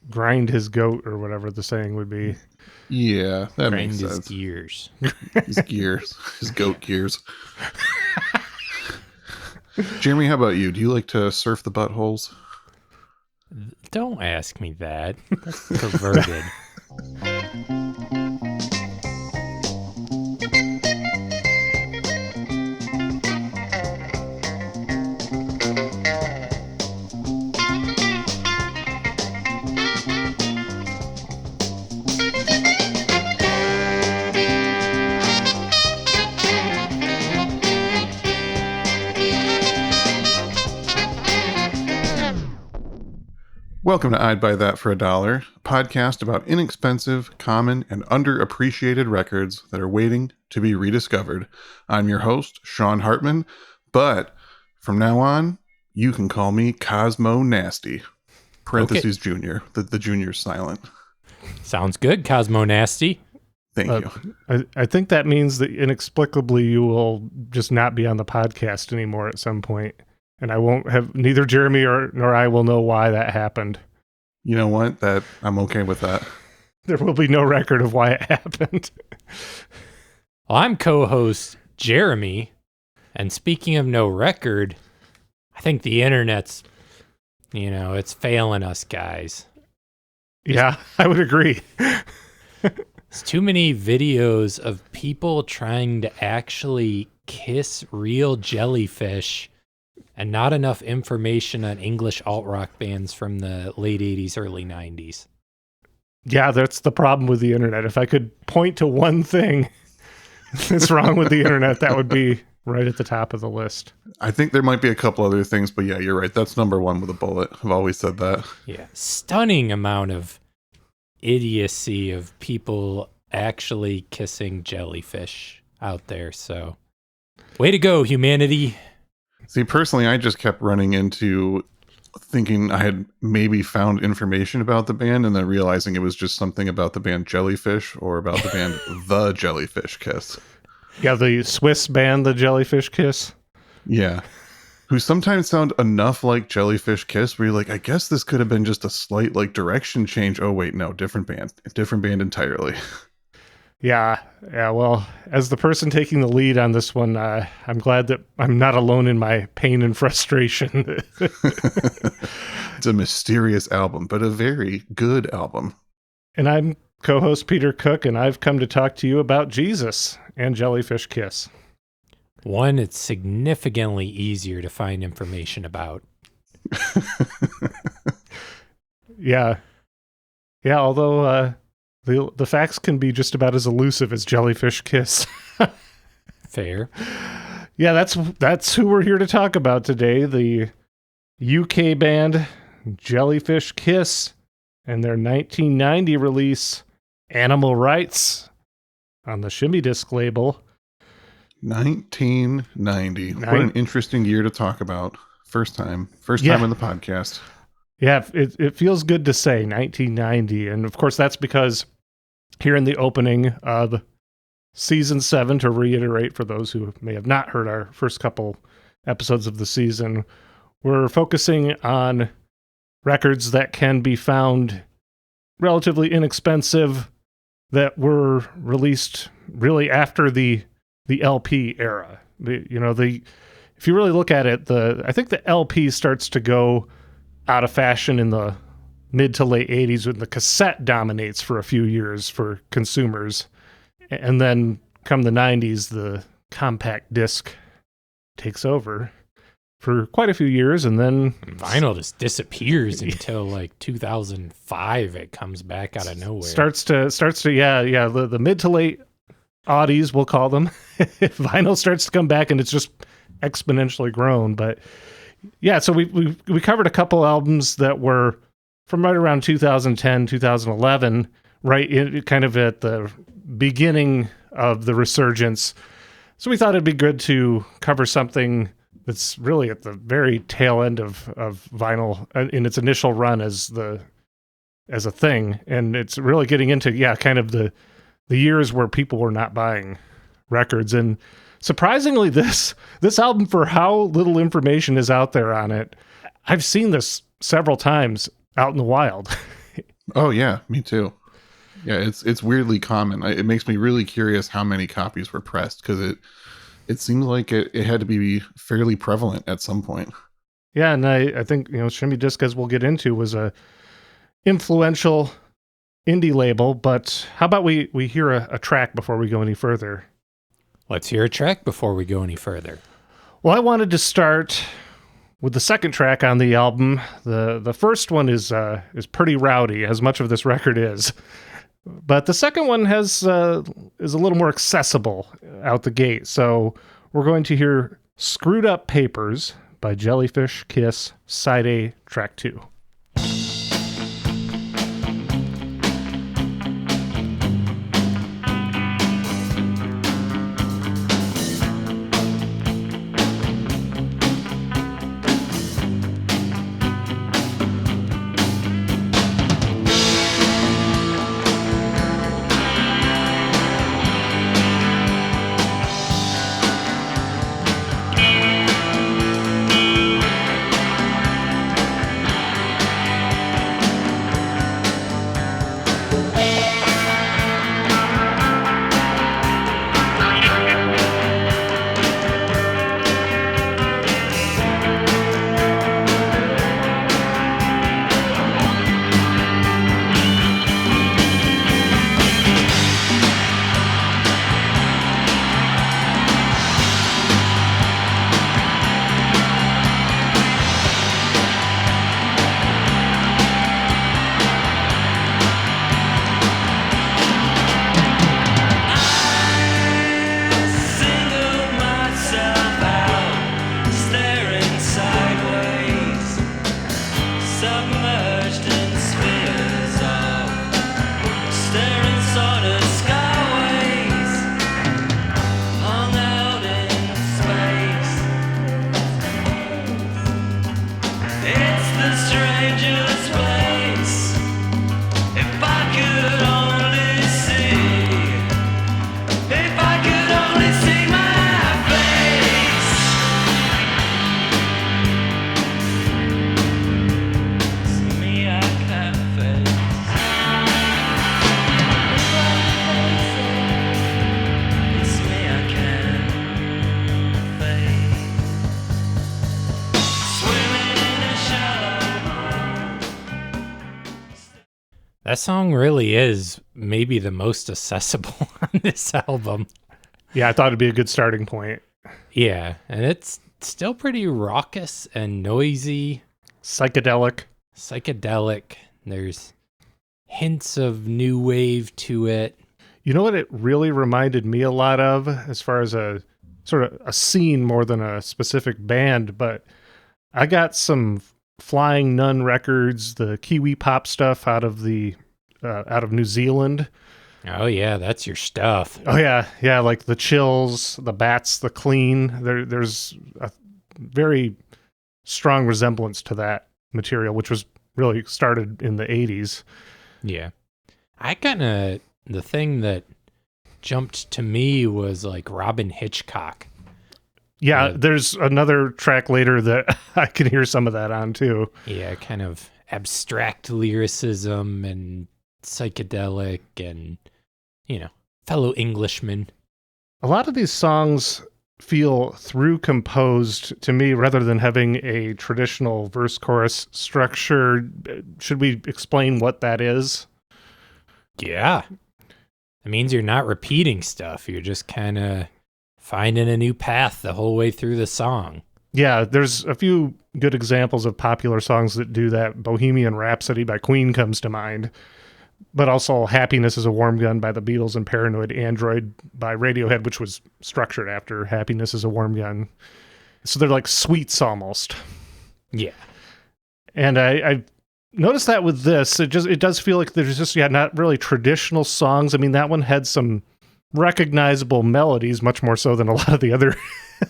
grind his goat or whatever the saying would be. Yeah, that Grind makes his sense. gears. His gears. His goat gears. Jeremy, how about you? Do you like to surf the buttholes? Don't ask me that. That's perverted. Welcome to I'd Buy That for $1, a podcast about inexpensive, common, and underappreciated records that are waiting to be rediscovered. I'm your host, Sean Hartman, but from now on, you can call me Cosmo Nasty. Parentheses Junior. The junior's silent. Sounds good, Cosmo Nasty. Thank you. I think that means that inexplicably you will just not be on the podcast anymore at some point. And I won't have, neither Jeremy nor I will know why that happened. You know what? I'm okay with that. There will be no record of why it happened. Well, I'm co-host Jeremy, and speaking of no record, I think the internet's, it's failing us guys. Yeah, I would agree. There's too many videos of people trying to actually kiss real jellyfish and not enough information on English alt-rock bands from the late 80s, early 90s. Yeah, that's the problem with the internet. If I could point to one thing that's wrong with the internet, that would be right at the top of the list. I think there might be a couple other things, but yeah, you're right. That's number one with a bullet. I've always said that. Yeah, stunning amount of idiocy of people actually kissing jellyfish out there. So, way to go, humanity. See, personally, I just kept running into thinking I had maybe found information about the band and then realizing it was just something about the band Jellyfish or about the band The Jellyfish Kiss. Yeah, the Swiss band, The Jellyfish Kiss. Yeah. Who sometimes sound enough like Jellyfish Kiss where you're like, I guess this could have been just a slight direction change. Oh, wait, no, different band entirely. Yeah. Well, as the person taking the lead on this one, I'm glad that I'm not alone in my pain and frustration. It's a mysterious album, but a very good album. And I'm co-host Peter Cook, and I've come to talk to you about Jesus and Jellyfish Kiss. One, it's significantly easier to find information about. Yeah, although the facts can be just about as elusive as Jellyfish Kiss. Fair. Yeah, that's who we're here to talk about today. The UK band Jellyfish Kiss and their 1990 release Animal Rites on the Shimmy-Disc label. 1990. What an interesting year to talk about. First time on the podcast. Yeah, it feels good to say 1990. And of course, that's because here in the opening of season 7, to reiterate for those who may have not heard our first couple episodes of the season, we're focusing on records that can be found relatively inexpensive that were released really after the LP era. If you really look at it, I think the LP starts to go out of fashion in the mid to late 80s when the cassette dominates for a few years for consumers. And then come the 90s, the compact disc takes over for quite a few years, and then vinyl just disappears until 2005. It comes back out of nowhere. Starts to the mid to late oddies, we'll call them. Vinyl starts to come back, and it's just exponentially grown. But yeah, so we covered a couple albums that were from right around 2010, 2011, right in kind of at the beginning of the resurgence. So we thought it'd be good to cover something that's really at the very tail end of vinyl in its initial run as a thing. And it's really getting into, kind of the years where people were not buying records. And surprisingly, this album, for how little information is out there on it, I've seen this several times out in the wild. Oh yeah, me too. Yeah, it's weirdly common. It makes me really curious how many copies were pressed, because it seems like it had to be fairly prevalent at some point. Yeah, and I think, Shimmy-Disc, as we'll get into, was a influential indie label, but how about we hear a track before we go any further? Let's hear a track before we go any further. Well, I wanted to start with the second track on the album. The first one is pretty rowdy, as much of this record is. But the second one is a little more accessible out the gate. So we're going to hear Screwed Up Papers by Jellyfish Kiss, Side A, Track 2. That song really is maybe the most accessible on this album. Yeah, I thought it'd be a good starting point. Yeah, and it's still pretty raucous and noisy. Psychedelic. There's hints of new wave to it. You know what it really reminded me a lot of, as far as a sort of a scene more than a specific band, but I got some Flying Nun records, the Kiwi pop stuff out of New Zealand. Oh yeah, that's your stuff. Oh yeah, like the Chills, the Bats, the Clean. There's a very strong resemblance to that material, which was really started in the 80s. Yeah. The thing that jumped to me was like Robin Hitchcock. Yeah, there's another track later that I can hear some of that on too. Yeah, kind of abstract lyricism and psychedelic and, fellow Englishmen. A lot of these songs feel through composed to me rather than having a traditional verse chorus structure. Should we explain what that is? Yeah. It means you're not repeating stuff. You're just kind of finding a new path the whole way through the song. Yeah, there's a few good examples of popular songs that do that. Bohemian Rhapsody by Queen comes to mind, but also Happiness is a Warm Gun by the Beatles and Paranoid Android by Radiohead, which was structured after Happiness is a Warm Gun. So they're like suites almost. Yeah. And I noticed that with this, it does feel like there's just not really traditional songs. I mean, that one had some recognizable melodies, much more so than a lot of the other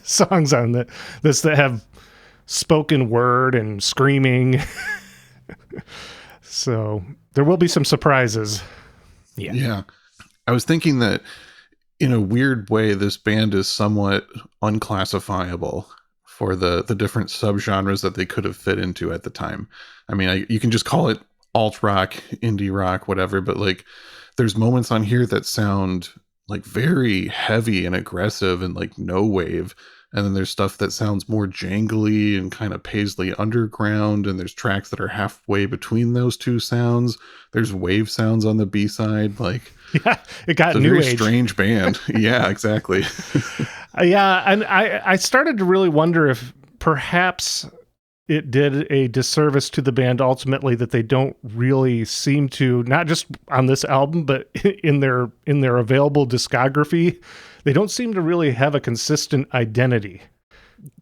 songs on this that have spoken word and screaming. So there will be some surprises. Yeah. I was thinking that in a weird way, this band is somewhat unclassifiable for the different subgenres that they could have fit into at the time. I mean, you can just call it alt rock, indie rock, whatever, but like there's moments on here that sound like very heavy and aggressive and like no wave. And then there's stuff that sounds more jangly and kind of paisley underground. And there's tracks that are halfway between those two sounds. There's wave sounds on the B side. Like, yeah, it got it's a new very age. strange band. Yeah, exactly. Yeah, and I started to really wonder if perhaps it did a disservice to the band ultimately that they don't really seem to, not just on this album, but in their available discography, they don't seem to really have a consistent identity.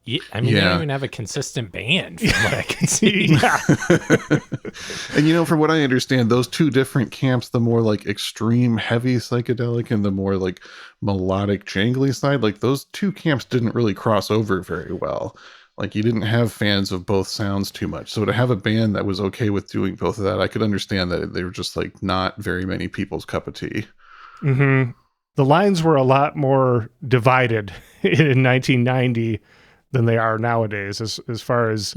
Yeah, I mean, they don't even have a consistent band from what I can see. Yeah. And from what I understand, those two different camps, the more like extreme heavy psychedelic and the more like melodic jangly side, like those two camps didn't really cross over very well. Like you didn't have fans of both sounds too much. So to have a band that was okay with doing both of that, I could understand that they were just like not very many people's cup of tea. Mm-hmm. The lines were a lot more divided in 1990 than they are nowadays as far as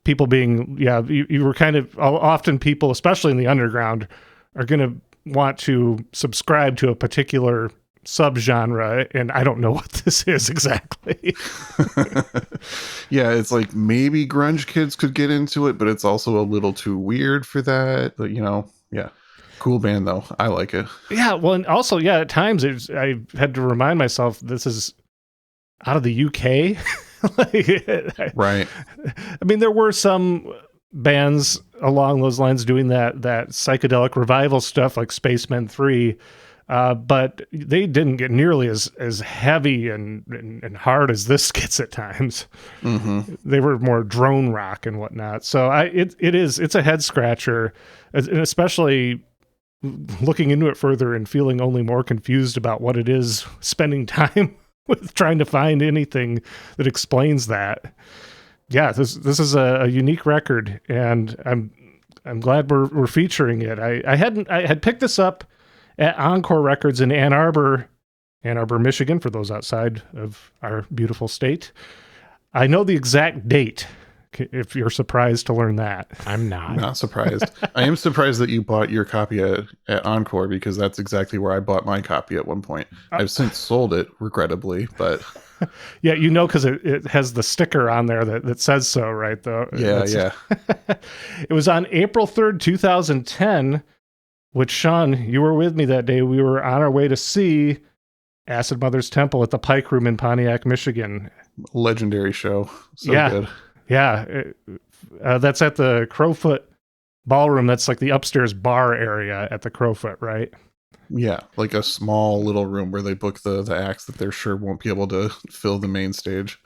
people being, you were kind of often people, especially in the underground, are going to want to subscribe to a particular subgenre, and I don't know what this is exactly. Yeah, it's like maybe grunge kids could get into it, but it's also a little too weird for that. But yeah. Cool band though. I like it. Yeah, well, and also, at times I had to remind myself this is out of the UK. Right. I mean, there were some bands along those lines doing that psychedelic revival stuff like Spacemen 3, but they didn't get nearly as heavy and hard as this gets at times. Mm-hmm. They were more drone rock and whatnot. So it's a head scratcher, and especially looking into it further and feeling only more confused about what it is, spending time with trying to find anything that explains that. Yeah, this is a unique record, and I'm glad we're featuring it. I had picked this up at Encore Records in Ann Arbor, Michigan, for those outside of our beautiful state. I know the exact date, if you're surprised to learn that. I'm not surprised. I am surprised that you bought your copy at Encore, because that's exactly where I bought my copy at one point. I've since sold it, regrettably, but yeah, because it has the sticker on there that says so, right? Though. Yeah. It was on April 3rd, 2010, which, Sean, you were with me that day. We were on our way to see Acid Mother's Temple at the Pike Room in Pontiac, Michigan. Legendary show. So good. Yeah, that's at the Crowfoot Ballroom. That's like the upstairs bar area at the Crowfoot, right? Yeah, like a small little room where they book the acts that they're sure won't be able to fill the main stage.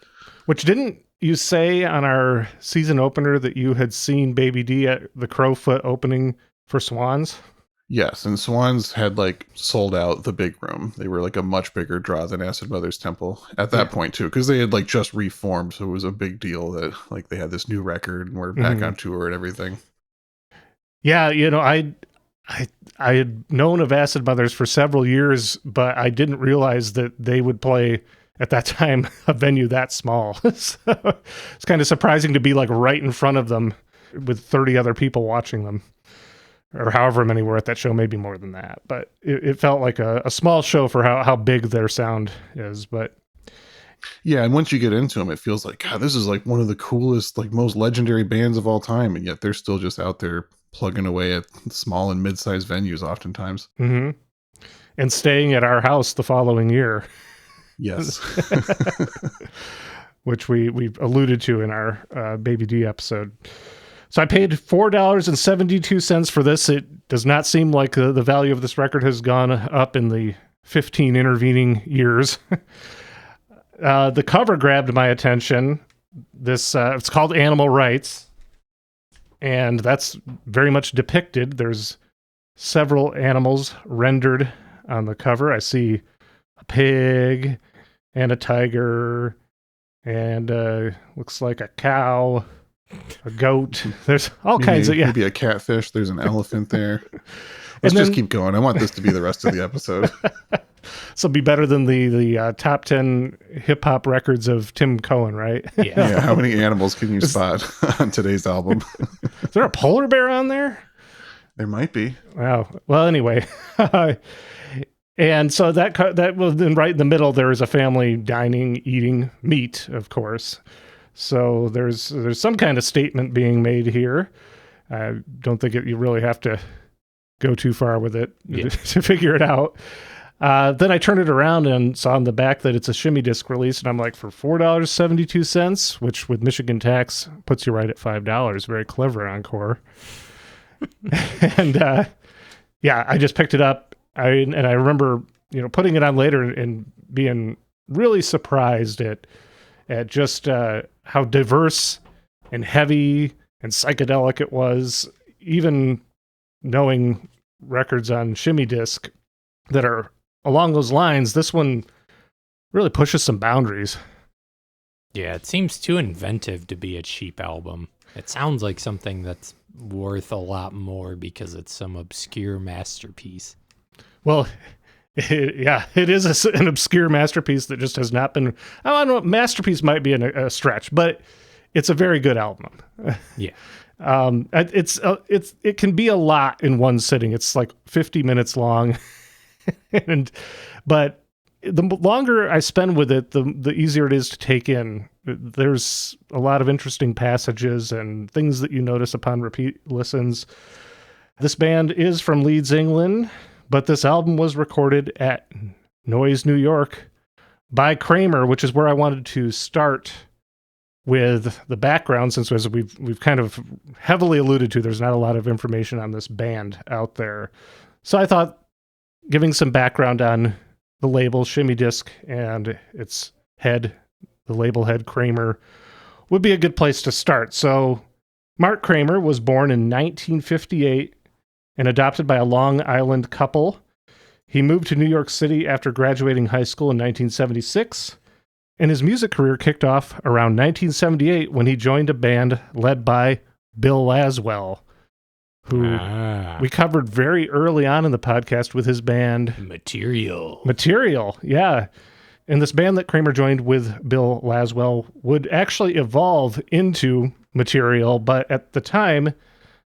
Which, didn't you say on our season opener that you had seen Baby D at the Crowfoot opening for Swans? Yes, and Swans had like sold out the big room. They were like a much bigger draw than Acid Mother's Temple at that point too, because they had like just reformed, so it was a big deal that like they had this new record and were back on tour and everything. Yeah, I had known of Acid Mothers for several years, but I didn't realize that they would play at that time a venue that small. So it's kind of surprising to be like right in front of them with 30 other people watching them. Or however many were at that show, maybe more than that. But it felt like a small show for how big their sound is. But yeah, and once you get into them, it feels like, God, this is like one of the coolest, like most legendary bands of all time. And yet they're still just out there plugging away at small and mid-sized venues oftentimes. Mm-hmm. And staying at our house the following year. Yes. Which we alluded to in our Baby D episode. So I paid $4.72 for this. It does not seem like the value of this record has gone up in the 15 intervening years. The cover grabbed my attention. It's called Animal Rites, and that's very much depicted. There's several animals rendered on the cover. I see a pig and a tiger and looks like a cow. A goat. There's all kinds of maybe a catfish. There's an elephant there. Let's just keep going. I want this to be the rest of the episode. This will be better than the top 10 hip hop records of Tim Cohen, right? Yeah. How many animals can you spot on today's album? Is there a polar bear on there? There might be. Wow. Well, anyway. And so that was then right in the middle. There is a family dining, eating meat, of course. So there's some kind of statement being made here. I don't think you really have to go too far with it to figure it out. Then I turned it around and saw on the back that it's a Shimmy-Disc release, and I'm like, for $4.72, which with Michigan tax puts you right at $5. Very clever, Encore. And I just picked it up. I remember, putting it on later and being really surprised at just how diverse and heavy and psychedelic it was. Even knowing records on Shimmy-Disc that are along those lines, this one really pushes some boundaries. Yeah, it seems too inventive to be a cheap album. It sounds like something that's worth a lot more because it's some obscure masterpiece. Well, it is an obscure masterpiece that just has not been. I don't know, masterpiece might be a stretch, but it's a very good album. Yeah. It can be a lot in one sitting. It's like 50 minutes long, but the longer I spend with it, the easier it is to take in. There's a lot of interesting passages and things that you notice upon repeat listens. This band is from Leeds, England, but this album was recorded at Noise, New York by Kramer, which is where I wanted to start with the background, since as we've kind of heavily alluded to, there's not a lot of information on this band out there. So I thought giving some background on the label Shimmy-Disc and its head, the label head Kramer, would be a good place to start. So Mark Kramer was born in 1958 and adopted by a Long Island couple. He moved to New York City after graduating high school in 1976, and his music career kicked off around 1978 when he joined a band led by Bill Laswell, who we covered very early on in the podcast with his band Material, yeah. And this band that Kramer joined with Bill Laswell would actually evolve into Material, but at the time,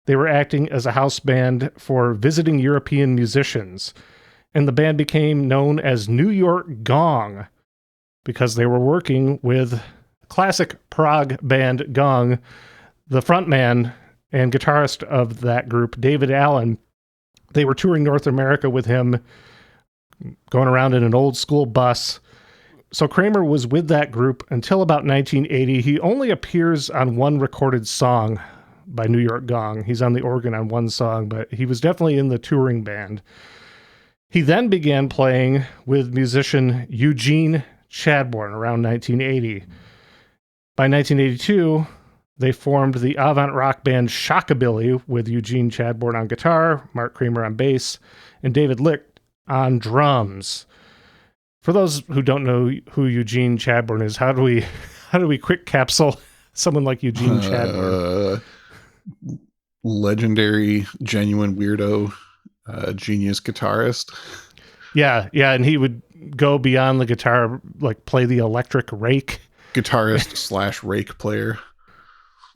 they were acting as a house band for visiting European musicians. And the band became known as New York Gong because they were working with classic prog band Gong. The frontman and guitarist of that group, David Allen, they were touring North America with him, going around in an old school bus. So Kramer was with that group until about 1980. He only appears on one recorded song by New York Gong. He's on the organ on one song, but he was definitely in the touring band. He then began playing with musician Eugene Chadbourne around 1980. By 1982, they formed the avant rock band Shockabilly with Eugene Chadbourne on guitar, Mark Kramer on bass, and David Licht on drums. For those who don't know who Eugene Chadbourne is, how do we quick capsule someone like Eugene Chadbourne? Legendary, genuine weirdo, genius guitarist. Yeah, and he would go beyond the guitar, like play the electric rake. Guitarist / rake player.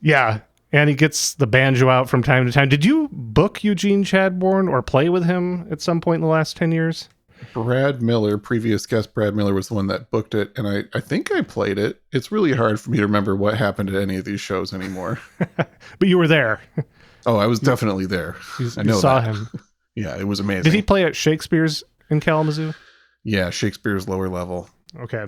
Yeah, and he gets the banjo out from time to time. Did you book Eugene Chadbourne or play with him at some point in the last 10 years? Brad Miller, previous guest Brad Miller, was the one that booked it, and I think I played it. It's really hard for me to remember what happened at any of these shows anymore. But you were there. Oh, I was definitely there. You saw him. Yeah, it was amazing. Did he play at Shakespeare's in Kalamazoo? Yeah, Shakespeare's lower level. Okay.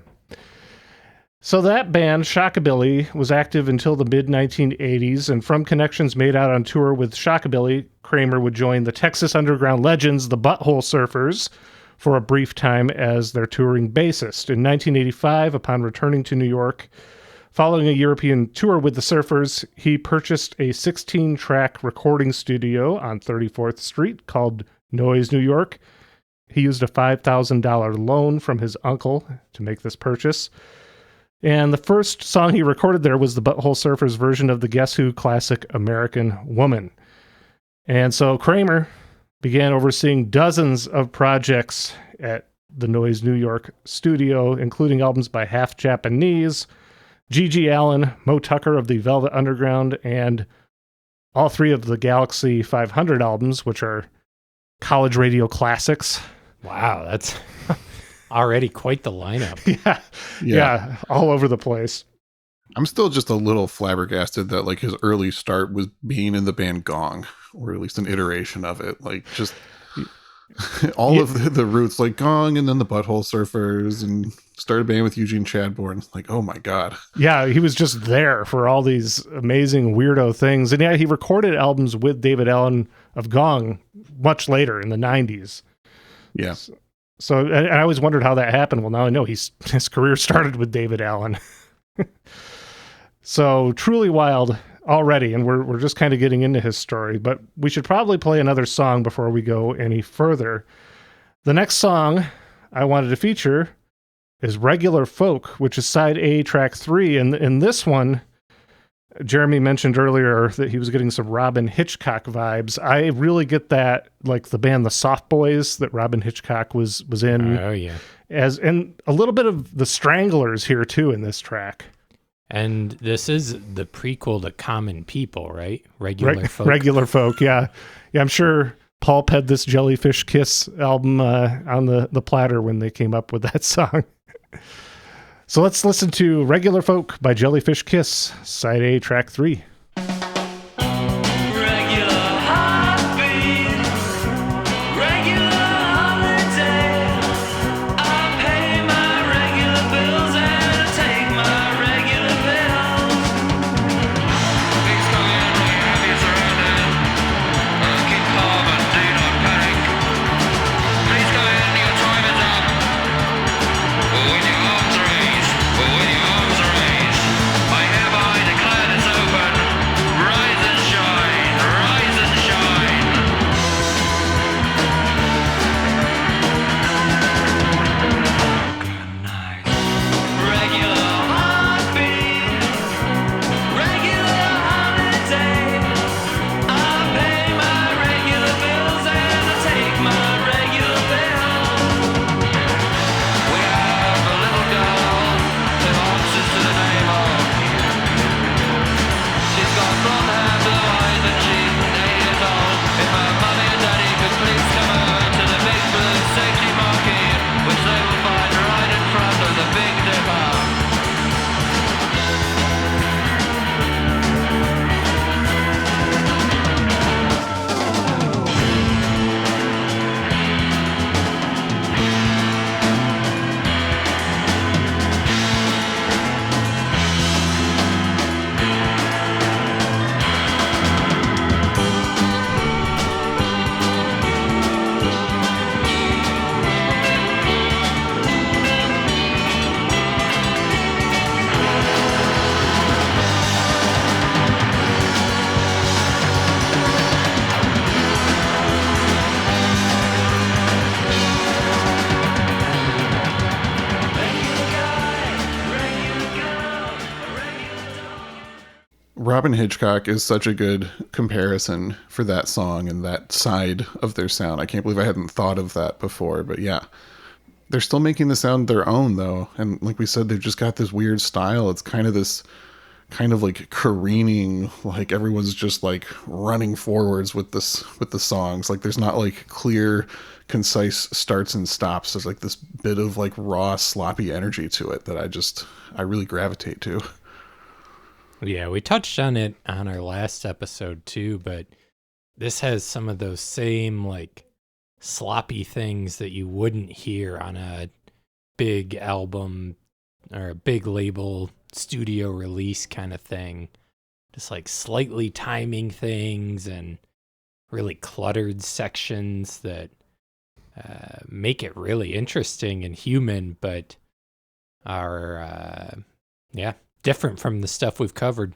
So that band, Shockabilly, was active until the mid-1980s, and from connections made out on tour with Shockabilly, Kramer would join the Texas underground legends, the Butthole Surfers, for a brief time as their touring bassist. In 1985, upon returning to New York, following a European tour with the Surfers, he purchased a 16-track recording studio on 34th Street called Noise, New York. He used a $5,000 loan from his uncle to make this purchase. And the first song he recorded there was the Butthole Surfers' version of the Guess Who classic American Woman. And so Kramer began overseeing dozens of projects at the Noise New York studio, including albums by Half Japanese, G.G. Allen, Mo Tucker of the Velvet Underground, and all 3 of the Galaxy 500 albums, which are college radio classics. Wow, that's already quite the lineup. Yeah, all over the place. I'm still just a little flabbergasted that like his early start was being in the band Gong, or at least an iteration of it. Like just all of the roots, like Gong, and then the Butthole Surfers, and started a band with Eugene Chadbourne. Like, oh my God. Yeah, he was just there for all these amazing weirdo things. And yeah, he recorded albums with David Allen of Gong much later in the 90s. Yeah. So and I always wondered how that happened. Well, now I know his career started with David Allen. So truly wild already, and we're just kind of getting into his story, but we should probably play another song before we go any further. The next song I wanted to feature is Regular Folk, which is side A, track 3. And in this one, Jeremy mentioned earlier that he was getting some Robin Hitchcock vibes. I really get that, like the band The Soft Boys that Robin Hitchcock was in. Oh, yeah. And a little bit of the Stranglers here, too, in this track. And this is the prequel to Common People, right? Regular Folk. Regular Folk, yeah. Yeah, I'm sure Pulp had this Jellyfish Kiss album on the platter when they came up with that song. So let's listen to Regular Folk by Jellyfish Kiss, side A, track 3. Robin Hitchcock is such a good comparison for that song and that side of their sound. I can't believe I hadn't thought of that before, but yeah. They're still making the sound their own though. And like we said, they've just got this weird style. It's kind of this kind of like careening, like everyone's just like running forwards with the songs. Like there's not like clear, concise starts and stops. There's like this bit of like raw, sloppy energy to it that I really gravitate to. Yeah, we touched on it on our last episode too, but this has some of those same like sloppy things that you wouldn't hear on a big album or a big label studio release kind of thing. Just like slightly timing things and really cluttered sections that make it really interesting and human, but are different from the stuff we've covered.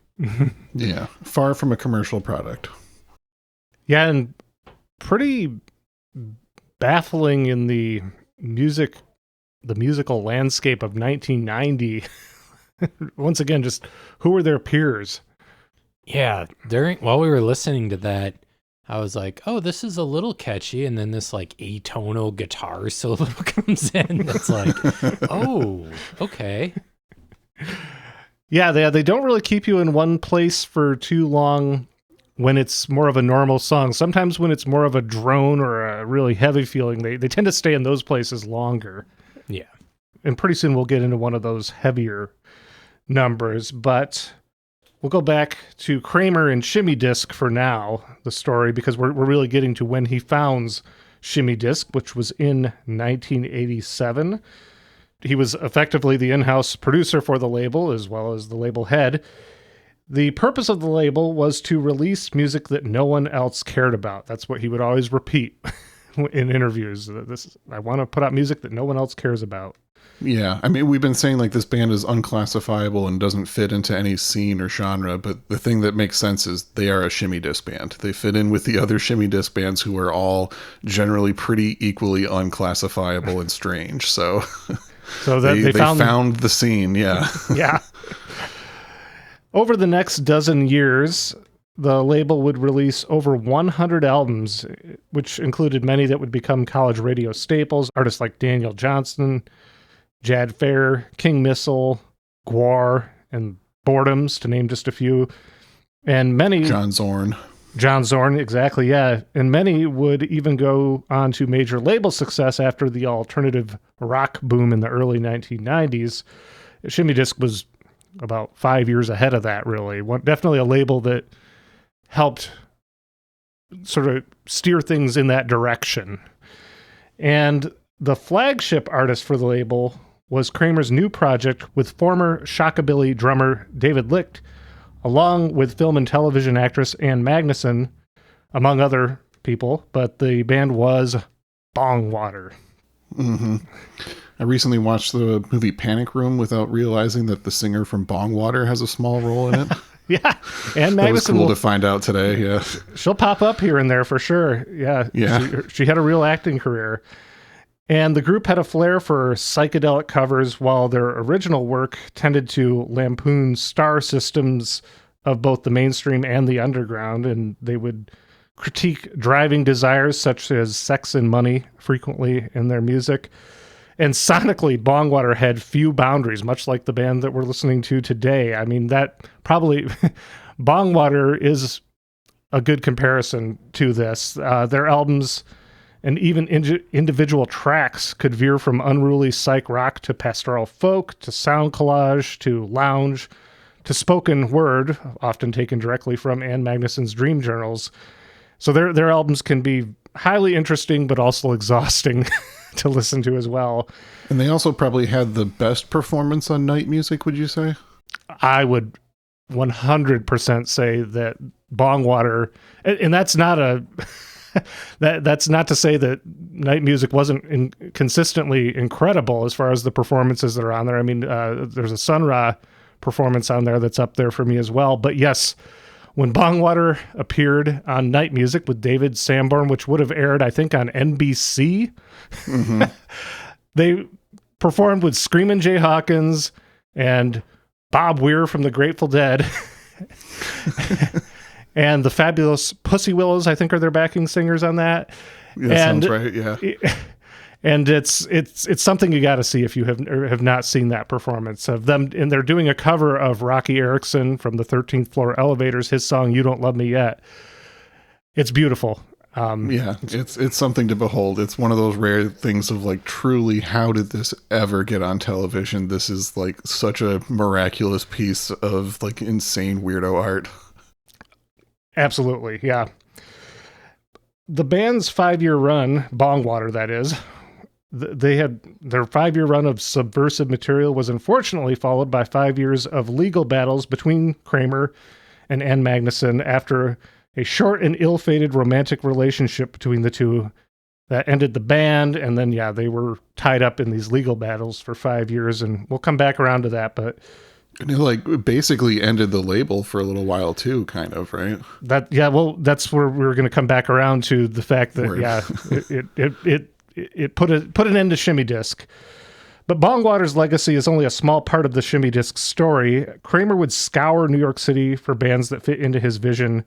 Yeah, far from a commercial product. Yeah, and pretty baffling in the musical landscape of 1990. Once again, just who were their peers? Yeah, while we were listening to that, I was like, oh, this is a little catchy, and then this like atonal guitar solo comes in. That's like, oh, okay. Yeah, they don't really keep you in one place for too long when it's more of a normal song. Sometimes when it's more of a drone or a really heavy feeling, they tend to stay in those places longer. Yeah. And pretty soon we'll get into one of those heavier numbers, but we'll go back to Kramer and Shimmy-Disc for now, the story, because we're really getting to when he founds Shimmy-Disc, which was in 1987. He was effectively the in-house producer for the label as well as the label head. The purpose of the label was to release music that no one else cared about. That's what he would always repeat in interviews. I want to put out music that no one else cares about. Yeah, I mean, we've been saying like this band is unclassifiable and doesn't fit into any scene or genre, but the thing that makes sense is they are a Shimmy-Disc band. They fit in with the other Shimmy-Disc bands who are all generally pretty equally unclassifiable and strange. So, that they found the scene, yeah. Yeah. Over the next dozen years, the label would release over 100 albums, which included many that would become college radio staples. Artists like Daniel Johnston, Jad Fair, King Missile, Gwar, and Boredoms, to name just a few. And many... John Zorn, exactly, yeah. And many would even go on to major label success after the alternative rock boom in the early 1990s. Shimmy-Disc was about 5 years ahead of that, really. Definitely a label that helped sort of steer things in that direction. And the flagship artist for the label was Kramer's new project with former Shockabilly drummer David Licht, along with film and television actress Ann Magnuson, among other people, but the band was Bongwater. Mm-hmm. I recently watched the movie Panic Room without realizing that the singer from Bongwater has a small role in it. Yeah, and Magnuson, that was cool to find out today. Yeah, she'll pop up here and there for sure. Yeah. She had a real acting career, and the group had a flair for psychedelic covers, while their original work tended to lampoon star systems of both the mainstream and the underground, and they would critique driving desires such as sex and money frequently in their music. And sonically, Bongwater had few boundaries, much like the band that we're listening to today. I mean, that probably... Bongwater is a good comparison to this. Their albums and even individual tracks could veer from unruly psych rock to pastoral folk, to sound collage, to lounge, to spoken word, often taken directly from Ann Magnuson's dream journals. So their albums can be highly interesting, but also exhausting to listen to as well. And they also probably had the best performance on Night Music, would you say? I would 100% say that Bongwater, and that's not a that's not to say that Night Music wasn't consistently incredible as far as the performances that are on there. I mean, there's a Sun Ra performance on there that's up there for me as well. But yes, when Bongwater appeared on Night Music with David Sanborn, which would have aired, I think, on NBC, mm-hmm. They performed with Screamin' Jay Hawkins and Bob Weir from the Grateful Dead. And the fabulous Pussy Willows, I think, are their backing singers on that. Yeah, sounds right, yeah. And it's something you got to see if you have not seen that performance of them. And they're doing a cover of Rocky Erickson from the 13th Floor Elevators, his song "You Don't Love Me Yet." It's beautiful. Yeah, it's something to behold. It's one of those rare things of like, truly, how did this ever get on television? This is like such a miraculous piece of like insane weirdo art. Absolutely, yeah. The band's 5-year run, Bongwater that is, they had their 5-year run of subversive material was unfortunately followed by 5 years of legal battles between Kramer and Ann Magnuson after a short and ill-fated romantic relationship between the two that ended the band. And then, yeah, they were tied up in these legal battles for 5 years, and we'll come back around to that. But and it like basically ended the label for a little while too, kind of, right? That's where we were going to come back around to the fact that it put an end to Shimmy-Disc. But Bongwater's legacy is only a small part of the Shimmy-Disc story. Kramer would scour New York City for bands that fit into his vision.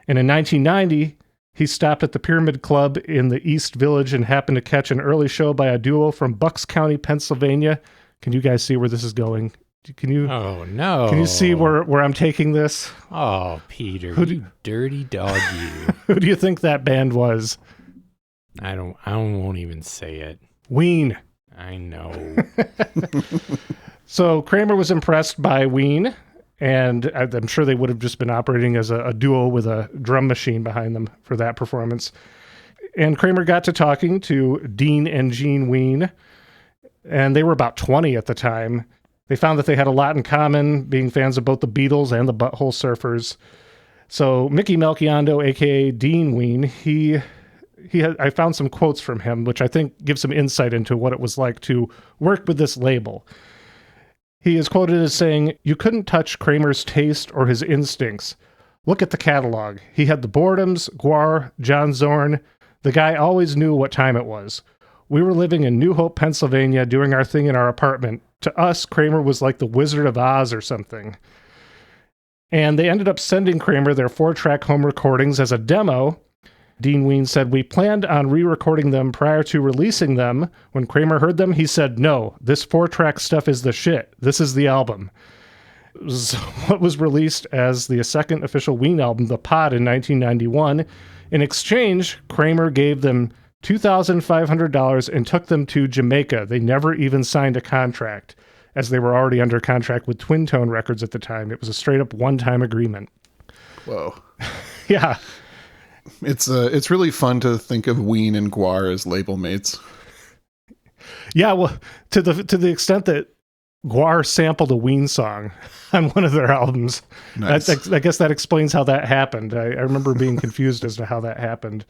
And in 1990, he stopped at the Pyramid Club in the East Village and happened to catch an early show by a duo from Bucks County, Pennsylvania. Can you guys see where this is going? Can you Oh, no. can you see where I'm taking this? Oh, Peter, you dirty dog, you. Who do you think that band was? I won't even say it. Ween. I know. So Kramer was impressed by Ween, and I'm sure they would have just been operating as a duo with a drum machine behind them for that performance. And Kramer got to talking to Dean and Jean Ween, and they were about 20 at the time. They found that they had a lot in common, being fans of both the Beatles and the Butthole Surfers. So Mickey Melchiondo, a.k.a. Dean Ween, I found some quotes from him, which I think give some insight into what it was like to work with this label. He is quoted as saying, "You couldn't touch Kramer's taste or his instincts. Look at the catalog. He had the Boredoms, Guar, John Zorn. The guy always knew what time it was. We were living in New Hope, Pennsylvania, doing our thing in our apartment. To us, Kramer was like the Wizard of Oz or something." And they ended up sending Kramer their 4-track home recordings as a demo. Dean Ween said, "We planned on re-recording them prior to releasing them. When Kramer heard them, he said, 'No, this 4-track stuff is the shit. This is the album.'" It was what was released as the second official Ween album, The Pod, in 1991. In exchange, Kramer gave them $2,500 and took them to Jamaica. They never even signed a contract, as they were already under contract with Twin Tone Records at the time. It was a straight-up one-time agreement. Whoa. Yeah. It's really fun to think of Ween and Guar as label mates. Yeah, well, to the extent that Guar sampled a Ween song on one of their albums. Nice. I guess that explains how that happened. I remember being confused as to how that happened,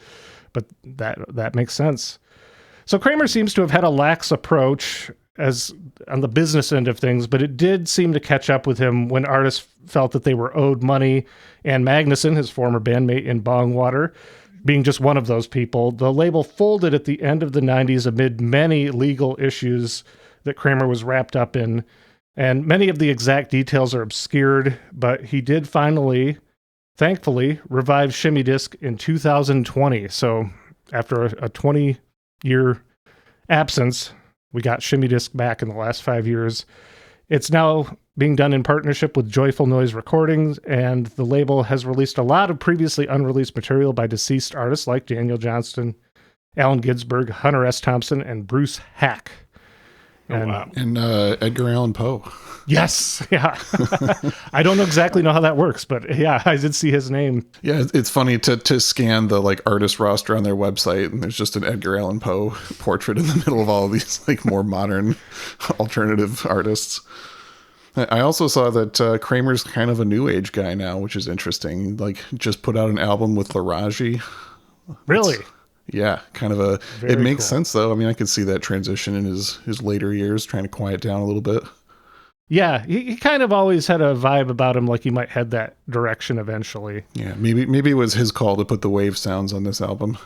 but that makes sense. So Kramer seems to have had a lax approach as on the business end of things, but it did seem to catch up with him when artists felt that they were owed money. And Magnuson, his former bandmate in Bongwater, being just one of those people, the label folded at the end of the 90s amid many legal issues that Kramer was wrapped up in. And many of the exact details are obscured, but he did finally, thankfully, revive Shimmy-Disc in 2020. So after a 20-year absence, we got Shimmy-Disc back in the last 5 years. It's now being done in partnership with Joyful Noise Recordings, and the label has released a lot of previously unreleased material by deceased artists like Daniel Johnston, Allen Ginsberg, Hunter S. Thompson, and Bruce Hack. And, wow. And Edgar Allan Poe. Yes, yeah. I don't exactly know how that works, but yeah, I did see his name. Yeah, it's funny to scan the like artist roster on their website, and there's just an Edgar Allan Poe portrait in the middle of all of these like more modern alternative artists. I also saw that Kramer's kind of a new age guy now, which is interesting. Like just put out an album with Laraji. Really? Yeah, kind of a. Very it makes cool. sense though. I mean, I could see that transition in his later years, trying to quiet down a little bit. Yeah, he kind of always had a vibe about him, like he might head that direction eventually. Yeah, maybe it was his call to put the wave sounds on this album.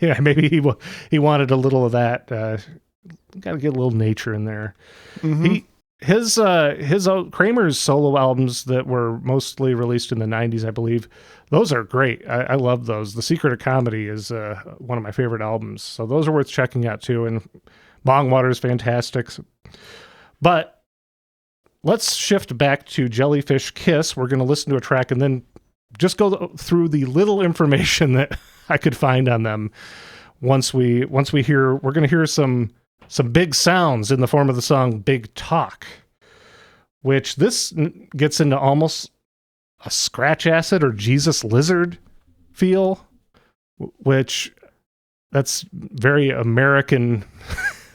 Yeah, maybe he wanted a little of that. Got to get a little nature in there. Mm-hmm. His Kramer's solo albums that were mostly released in the 90s, I believe, those are great. I love those. The Secret of Comedy is one of my favorite albums, so those are worth checking out too. And Bongwater is fantastic. But let's shift back to Jellyfish Kiss. We're going to listen to a track and then just go through the little information that I could find on them. Once we hear, we're going to hear some big sounds in the form of the song Big Talk, which this gets into almost a Scratch Acid or Jesus Lizard feel, which that's very American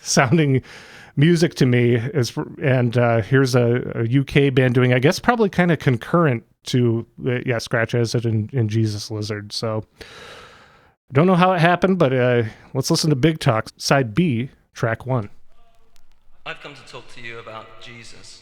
sounding music to me. And here's a UK band doing, I guess, probably kind of concurrent to Scratch Acid and Jesus Lizard. So don't know how it happened, but let's listen to Big Talk, side B, track 1. I've come to talk to you about Jesus.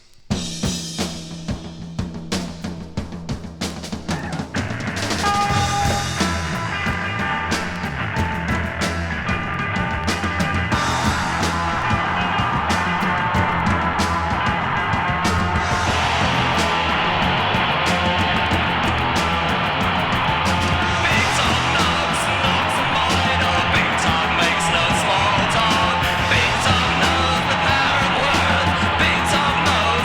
Big talk knows the power of words. Big talk knows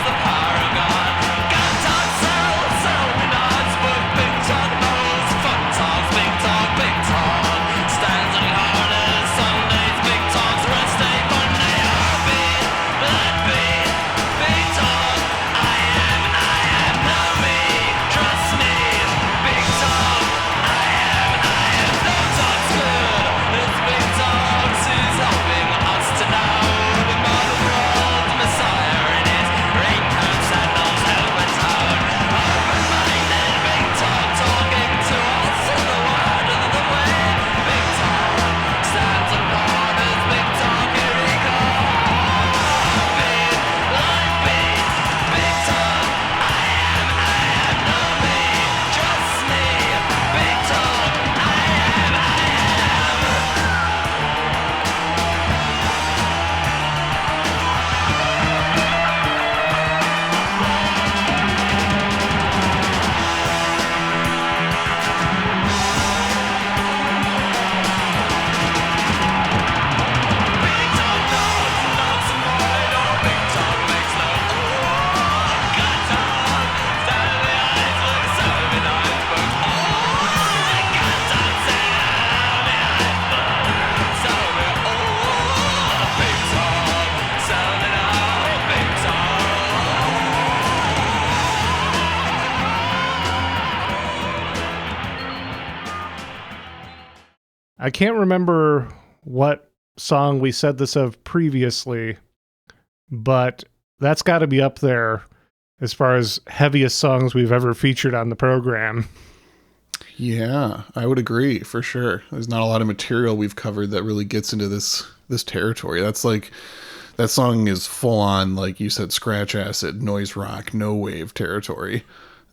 I can't remember what song we said this of previously, but that's got to be up there as far as heaviest songs we've ever featured on the program. Yeah, I would agree for sure. There's not a lot of material we've covered that really gets into this territory. That's like, that song is full on, like you said, scratch acid, noise rock, no wave territory.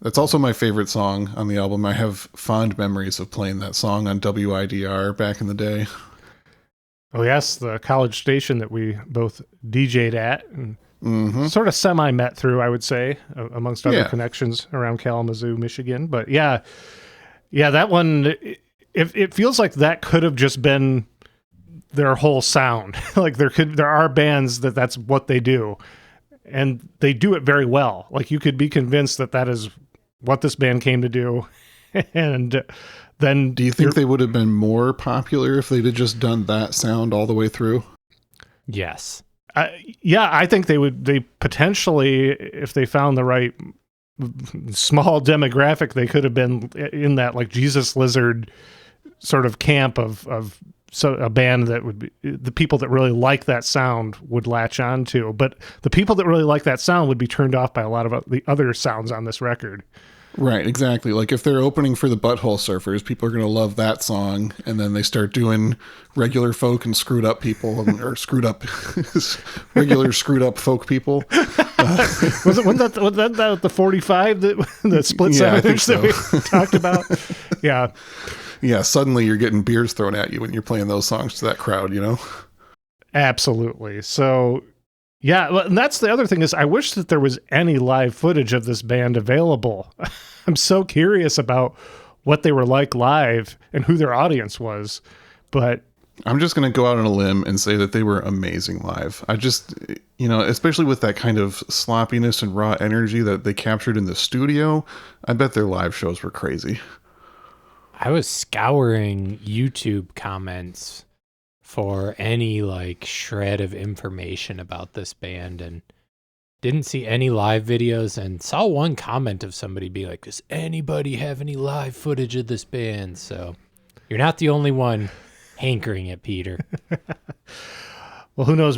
That's also my favorite song on the album. I have fond memories of playing that song on WIDR back in the day. Oh yes, the college station that we both DJ'd at and sort of semi-met through, I would say, amongst other connections around Kalamazoo, Michigan. But yeah, that one, it feels like that could have just been their whole sound. Like there are bands that's what they do, and they do it very well. Like you could be convinced that is what this band came to do. And then do you think they would have been more popular if they'd have just done that sound all the way through? Yes. I think they potentially, if they found the right small demographic, they could have been in that like Jesus Lizard sort of camp of a band that would be the people that really like that sound would latch on to. But the people that really like that sound would be turned off by a lot of the other sounds on this record. Right, exactly. Like if they're opening for the Butthole Surfers, people are going to love that song, and then they start doing regular folk and screwed up people, or screwed up regular screwed up folk people. Wasn't that the 45 the split sevenage that we talked about? Yeah. Yeah, suddenly you're getting beers thrown at you when you're playing those songs to that crowd, you know? Absolutely. So, yeah, and that's the other thing is I wish that there was any live footage of this band available. I'm so curious about what they were like live and who their audience was, but I'm just going to go out on a limb and say that they were amazing live. I just, especially with that kind of sloppiness and raw energy that they captured in the studio, I bet their live shows were crazy. I was scouring YouTube comments for any like shred of information about this band and didn't see any live videos, and saw one comment of somebody be like, does anybody have any live footage of this band? So you're not the only one hankering it, Peter. Well, who knows?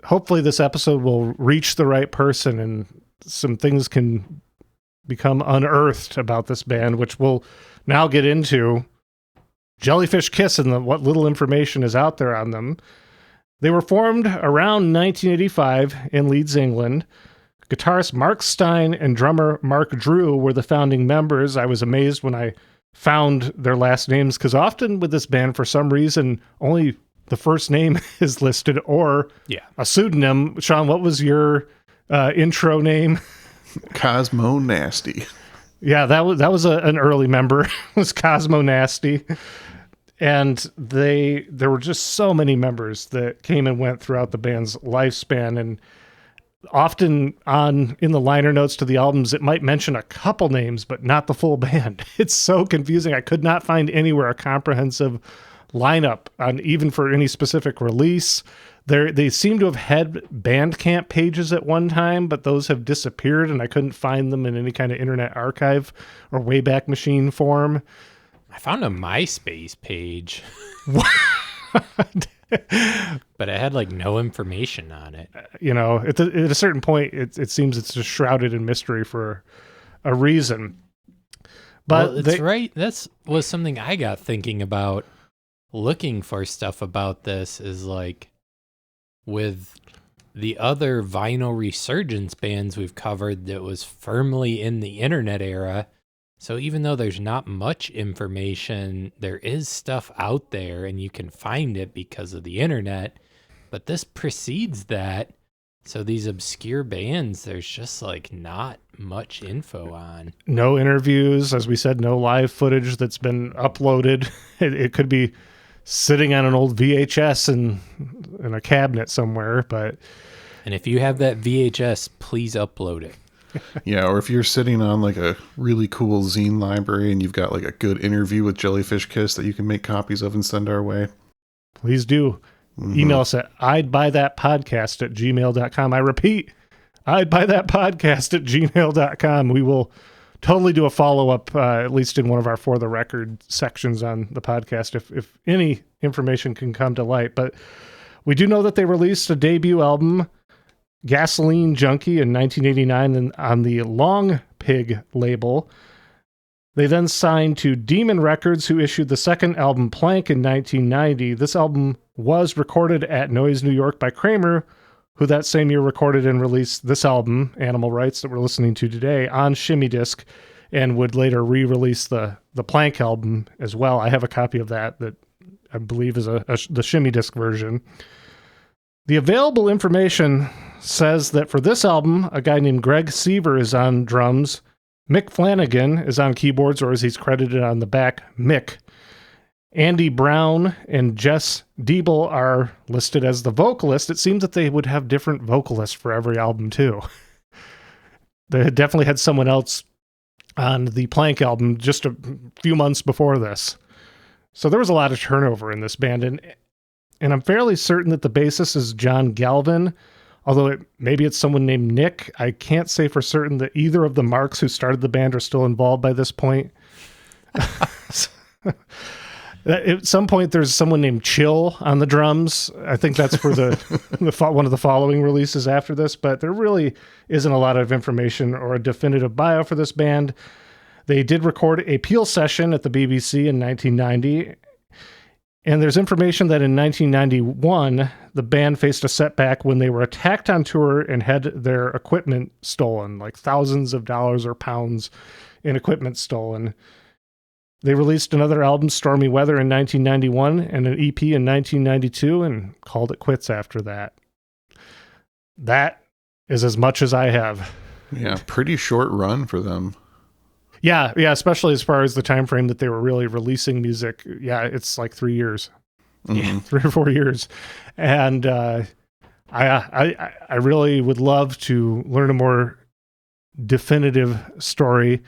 Hopefully this episode will reach the right person and some things can become unearthed about this band, which we'll now get into. Jellyfish Kiss and what little information is out there on them. They were formed around 1985 in Leeds, England. Guitarist Mark Stein and drummer Mark Drew were the founding members. I was amazed when I found their last names, because often with this band, for some reason, only the first name is listed or a pseudonym. Sean, what was your intro name? Cosmo Nasty. Yeah, that was an early member. It was Cosmo Nasty. And there were just so many members that came and went throughout the band's lifespan, and often in the liner notes to the albums, it might mention a couple names, but not the full band. It's so confusing. I could not find anywhere a comprehensive lineup even for any specific release. They seem to have had Bandcamp pages at one time, but those have disappeared, and I couldn't find them in any kind of internet archive or Wayback Machine form. I found a MySpace page. But it had like no information on it. At a certain point, it seems it's just shrouded in mystery for a reason. But right. That was something I got thinking about looking for stuff about this, is like with the other vinyl resurgence bands we've covered that was firmly in the internet era. So even though there's not much information, there is stuff out there and you can find it because of the internet. But this precedes that. So these obscure bands, there's just like not much info on. No interviews, as we said, no live footage that's been uploaded. It could be sitting on an old VHS in a cabinet somewhere. And if you have that VHS, please upload it. Yeah, or if you're sitting on like a really cool zine library and you've got like a good interview with Jellyfish Kiss that you can make copies of and send our way, please do. Email us at idbuythatpodcast@gmail.com. I repeat, idbuythatpodcast@gmail.com. We will totally do a follow-up, at least in one of our For the Record sections on the podcast, if any information can come to light. But we do know that they released a debut album, Gasoline Junkie, in 1989 on the Long Pig label. They then signed to Demon Records, who issued the second album, Plank, in 1990. This album was recorded at Noise New York by Kramer, who that same year recorded and released this album, Animal Rites, that we're listening to today, on Shimmy-Disc, and would later re-release the Plank album as well. I have a copy of that I believe is the Shimmy-Disc version. The available information says that for this album, a guy named Greg Seaver is on drums, Mick Flanagan is on keyboards, or as he's credited on the back, Mick. Andy Brown and Jess Diebel are listed as the vocalist. It seems that they would have different vocalists for every album, too. They had definitely had someone else on the Plank album just a few months before this. So there was a lot of turnover in this band, and I'm fairly certain that the bassist is John Galvin, although maybe it's someone named Nick. I can't say for certain that either of the Marks who started the band are still involved by this point. At some point, there's someone named Chill on the drums. I think that's for one of the following releases after this, but there really isn't a lot of information or a definitive bio for this band. They did record a Peel session at the BBC in 1990, and there's information that in 1991, the band faced a setback when they were attacked on tour and had their equipment stolen, like thousands of dollars or pounds in equipment stolen. They released another album, Stormy Weather, in 1991 and an EP in 1992 and called it quits after that. That is as much as I have. Yeah, pretty short run for them. Yeah, especially as far as the time frame that they were really releasing music. Yeah, it's like 3 years. Mm-hmm. Yeah, 3 or 4 years. And I really would love to learn a more definitive story.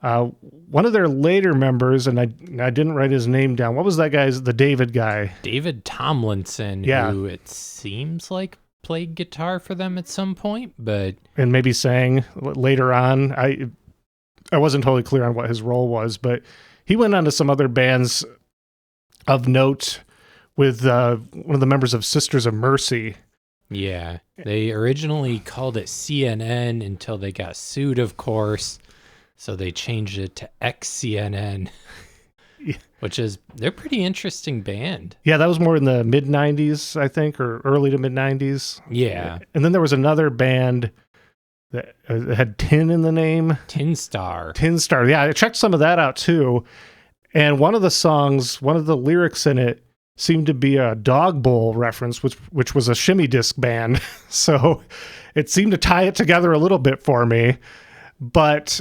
One of their later members, and I didn't write his name down. What was that guy's? The David guy. David Tomlinson, who it seems like played guitar for them at some point, and maybe sang later on. I wasn't totally clear on what his role was, but he went on to some other bands of note with one of the members of Sisters of Mercy. Yeah, they originally called it CNN until they got sued, of course. So they changed it to XCNN, which they're a pretty interesting band. Yeah, that was more in the mid-90s, I think, or early to mid-90s. Yeah. And then there was another band that had Tin in the name. Tin Star. Yeah, I checked some of that out, too. And one of the songs, one of the lyrics in it seemed to be a Dog Bowl reference, which was a Shimmy-Disc band. So it seemed to tie it together a little bit for me. But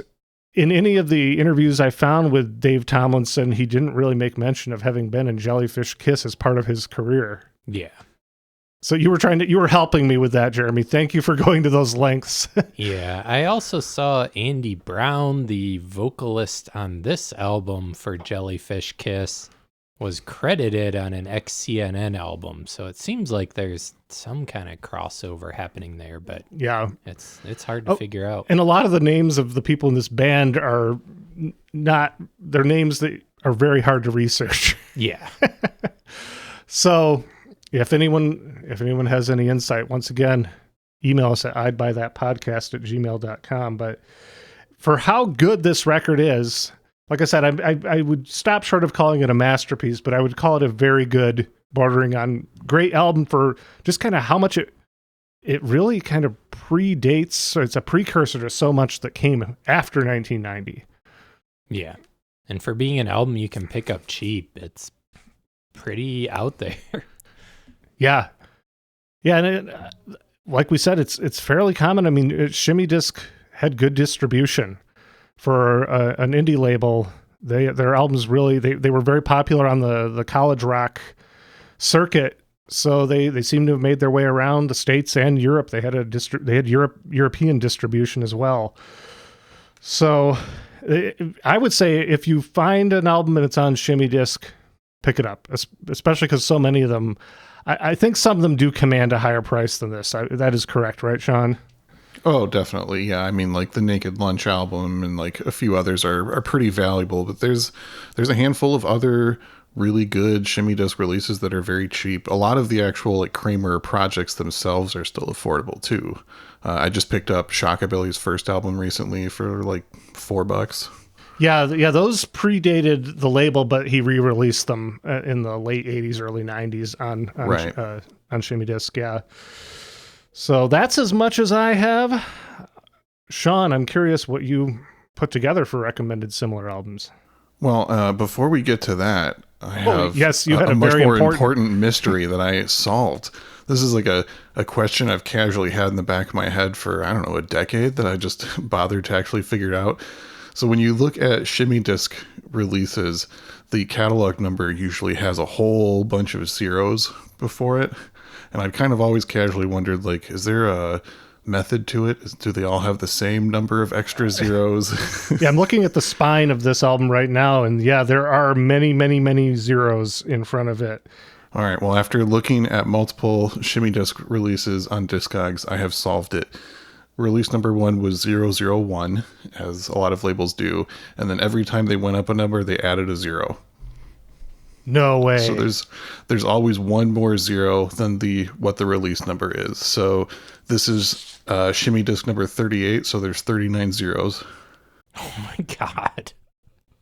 in any of the interviews I found with Dave Tomlinson, he didn't really make mention of having been in Jellyfish Kiss as part of his career. Yeah. So you were helping me with that, Jeremy. Thank you for going to those lengths. Yeah. I also saw Andy Brown, the vocalist on this album for Jellyfish Kiss, was credited on an XCNN album. So it seems like there's some kind of crossover happening there, but yeah, it's hard to figure out. And a lot of the names of the people in this band are they're names that are very hard to research. Yeah. So if anyone has any insight, once again, email us at idbuythatpodcast@gmail.com. But for how good this record is, like I said, I would stop short of calling it a masterpiece, but I would call it a very good, bordering on great album for just kind of how much it really kind of predates. So it's a precursor to so much that came after 1990. Yeah. And for being an album you can pick up cheap, it's pretty out there. Yeah. Yeah. And like we said, it's fairly common. I mean, Shimmy-Disc had good distribution. For an indie label, their albums really they were very popular on the college rock circuit. So they seem to have made their way around the States and Europe. They had European distribution as well. So I would say if you find an album and it's on Shimmy-Disc, pick it up, especially because so many of them, I think some of them do command a higher price than this. That is correct, right, Sean? Oh, definitely. Yeah. I mean, like the Naked Lunch album and like a few others are pretty valuable, but there's a handful of other really good Shimmy-Disc releases that are very cheap. A lot of the actual like Kramer projects themselves are still affordable too. I just picked up Shockabilly's first album recently for like $4. Yeah, those predated the label, but he re-released them in the late 80s, early 90s on Shimmy-Disc, yeah. So that's as much as I have. Sean, I'm curious what you put together for recommended similar albums. Well, before we get to that, I have you had a much very more important mystery that I solved. This is like a question I've casually had in the back of my head for, I don't know, a decade that I just bothered to actually figure out. So when you look at Shimmy-Disc releases, the catalog number usually has a whole bunch of zeros before it. And I've kind of always casually wondered, like, is there a method to it? Do they all have the same number of extra zeros? Yeah, I'm looking at the spine of this album right now, and yeah, there are many, many, many zeros in front of it. All right, well, after looking at multiple Shimmy-Disc releases on Discogs, I have solved it. Release number 1 was 001, as a lot of labels do, and then every time they went up a number, they added a 0. No way. So there's always one more 0 than what the release number is. So this is Shimmy-Disc number 38, so there's 39 zeros. Oh my God.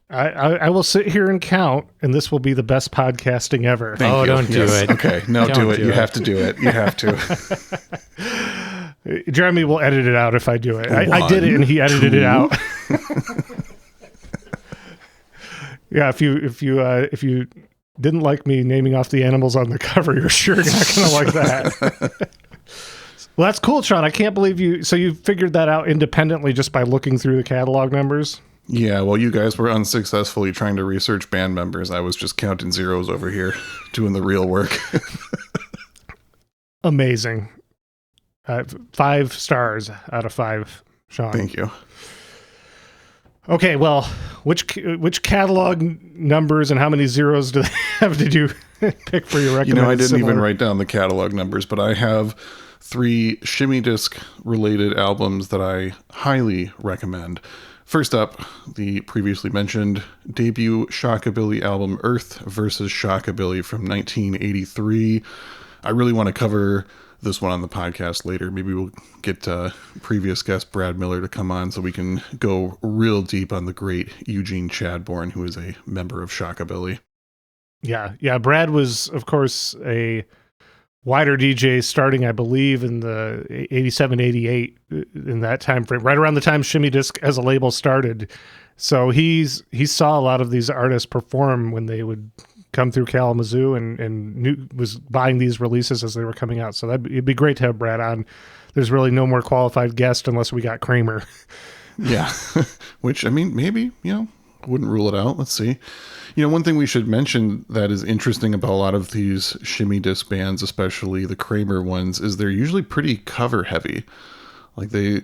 I will sit here and count, and this will be the best podcasting ever. Thank you. Don't do it. Okay, no, do it. You have to do it. You have to. Jeremy will edit it out if I do it. I did it, and he edited it out. Yeah, if you didn't like me naming off the animals on the cover, you're sure not going to like that. Well, that's cool, Sean. I can't believe you figured that out independently just by looking through the catalog numbers. Yeah, well, you guys were unsuccessfully trying to research band members. I was just counting zeros over here, doing the real work. Amazing. 5 stars out of 5, Sean. Thank you. Okay, well, which catalog numbers and how many zeros do they have did you pick for your recommended? I didn't even write down the catalog numbers, but I have 3 Shimmy-Disc related albums that I highly recommend. First up, the previously mentioned debut Shockabilly album Earth versus Shockabilly from 1983. I really want to cover this one on the podcast later. Maybe we'll get previous guest Brad Miller to come on so we can go real deep on the great Eugene Chadbourne, who is a member of Shockabilly. Yeah. Brad was, of course, a wider DJ starting, I believe, in the 87, 88, in that time frame, right around the time Shimmy-Disc as a label started. So he saw a lot of these artists perform when they would come through Kalamazoo and was buying these releases as they were coming out. So it'd be great to have Brad on. There's really no more qualified guest unless we got Kramer. Yeah, which, I mean, maybe, wouldn't rule it out. Let's see. One thing we should mention that is interesting about a lot of these Shimmy-Disc bands, especially the Kramer ones, is they're usually pretty cover heavy. Like the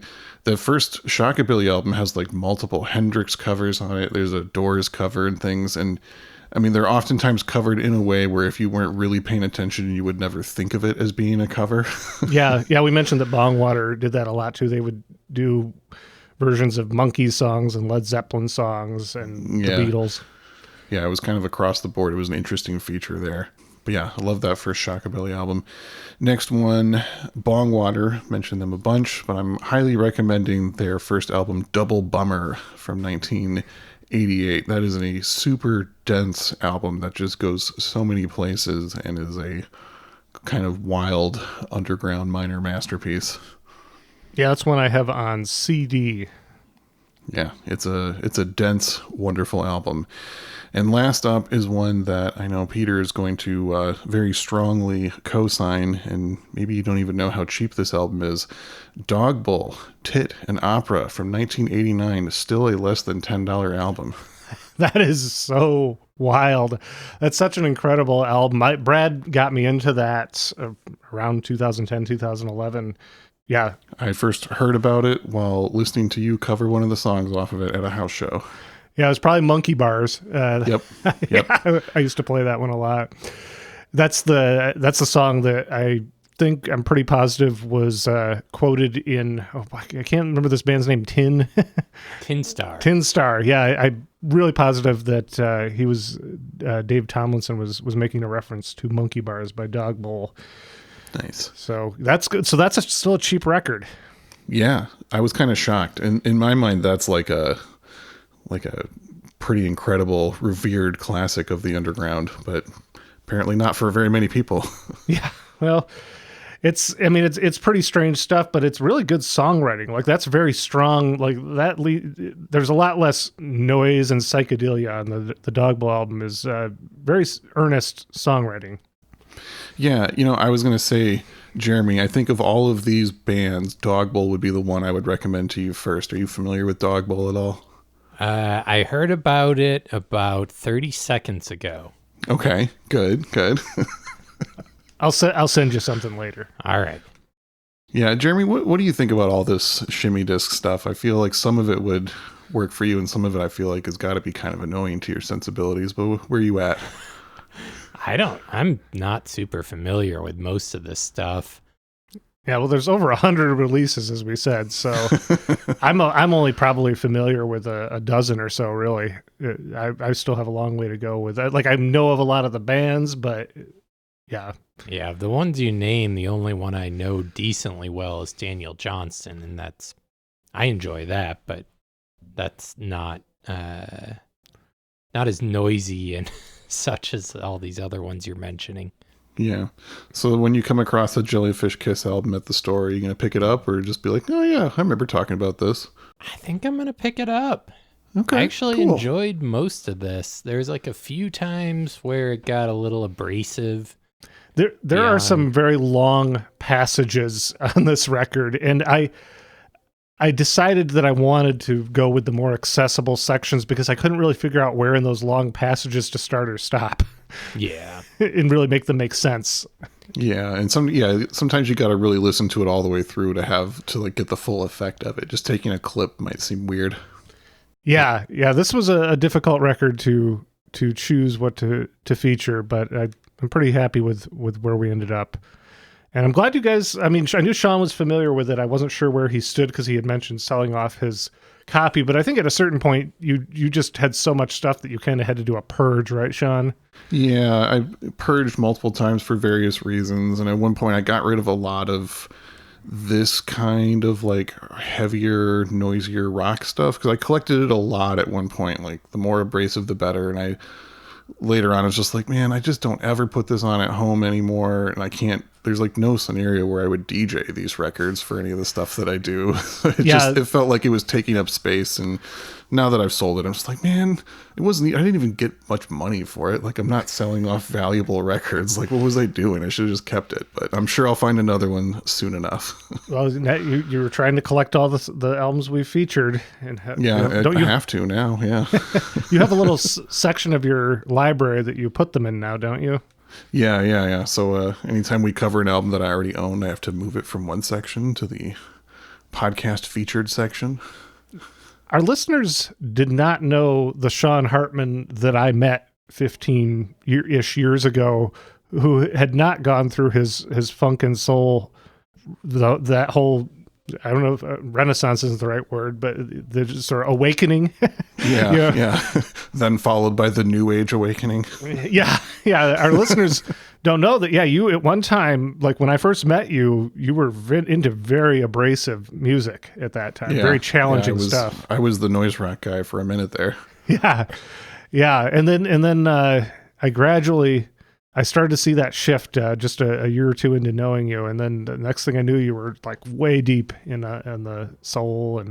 first Shockabilly album has like multiple Hendrix covers on it. There's a Doors cover and things. And I mean, they're oftentimes covered in a way where if you weren't really paying attention, you would never think of it as being a cover. Yeah. We mentioned that Bongwater did that a lot too. They would do versions of Monkees songs and Led Zeppelin songs and the Beatles. Yeah, it was kind of across the board. It was an interesting feature there. But yeah, I love that first Shockabilly album. Next one, Bongwater. Mentioned them a bunch, but I'm highly recommending their first album, Double Bummer, from 1988. That is a super dense album that just goes so many places and is a kind of wild underground minor masterpiece. Yeah, that's one I have on CD. Yeah, it's a dense, wonderful album. And last up is one that I know Peter is going to very strongly co-sign, and maybe you don't even know how cheap this album is. Dog Bull, Tit, and Opera from 1989, still a less than $10 album. That is so wild. That's such an incredible album. Brad got me into that around 2010, 2011. Yeah. I first heard about it while listening to you cover one of the songs off of it at a house show. Yeah, it was probably Monkey Bars. Yep. Yeah, I used to play that one a lot. That's the song that I think I'm pretty positive was quoted in, I can't remember this band's name, Tin Star. Tin Star. Yeah, I'm really positive that he was Dave Tomlinson was making a reference to Monkey Bars by Dog Bowl. Nice. So that's good. So that's still a cheap record. Yeah, I was kind of shocked. And in my mind, that's like a pretty incredible, revered classic of the underground, but apparently not for very many people. Yeah, well, it's pretty strange stuff, but it's really good songwriting. Like, that's very strong. Like, there's a lot less noise and psychedelia on the Dog Bowl album. Is very earnest songwriting. Yeah, I was going to say, Jeremy, I think of all of these bands, Dog Bowl would be the one I would recommend to you first. Are you familiar with Dog Bowl at all? I heard about it about 30 seconds ago. Okay, good. I'll send you something later. All right. Yeah, Jeremy, what do you think about all this Shimmy-Disc stuff? I feel like some of it would work for you, and some of it I feel like has got to be kind of annoying to your sensibilities. But where are you at? I'm not super familiar with most of this stuff. Yeah, well, there's over 100 releases, as we said, so I'm only probably familiar with a dozen or so, really. I still have a long way to go with that. Like, I know of a lot of the bands, but yeah. Yeah, the ones you name, the only one I know decently well is Daniel Johnston, and I enjoy that, but that's not as noisy and such as all these other ones you're mentioning. Yeah. So when you come across a Jellyfish Kiss album at the store, are you going to pick it up or just be like, oh yeah, I remember talking about this? I think I'm going to pick it up. Okay. I actually cool. enjoyed most of this. There's like a few times where it got a little abrasive. There are some very long passages on this record, and I decided that I wanted to go with the more accessible sections because I couldn't really figure out where in those long passages to start or stop. Yeah. And really make them make sense. Yeah, and sometimes you got to really listen to it all the way through to like get the full effect of it. Just taking a clip might seem weird. Yeah, this was a difficult record to choose what to feature, but I'm pretty happy with where we ended up. And I'm glad you guys, I knew Sean was familiar with it. I wasn't sure where he stood because he had mentioned selling off his copy, but I think at a certain point you just had so much stuff that you kind of had to do a purge, right, Sean? Yeah, I purged multiple times for various reasons, and at one point I got rid of a lot of this kind of like heavier, noisier rock stuff because I collected it a lot at one point. Like, the more abrasive the better, and later on I was just like, man, I just don't ever put this on at home anymore, and I can't. There's like no scenario where I would DJ these records for any of the stuff that I do. It felt like it was taking up space, and now that I've sold it, I'm just like, man, I didn't even get much money for it. Like, I'm not selling off valuable records. Like, what was I doing? I should have just kept it, but I'm sure I'll find another one soon enough. Well, you were trying to collect all the albums we've featured. And I have to now, yeah. You have a little section of your library that you put them in now, don't you? Yeah. So anytime we cover an album that I already own, I have to move it from one section to the podcast featured section. Our listeners did not know the Sean Hartman that I met 15-ish years ago, who had not gone through his funk and soul, that whole, I don't know if renaissance isn't the right word, but the sort of awakening. Yeah. Then followed by the New Age awakening. Yeah. Our listeners don't know that. Yeah, you at one time, like when I first met you, you were into very abrasive music at that time. Very challenging stuff. I was the noise rock guy for a minute there. Yeah. And then I started to see that shift just a year or two into knowing you, and then the next thing I knew, you were like way deep in the soul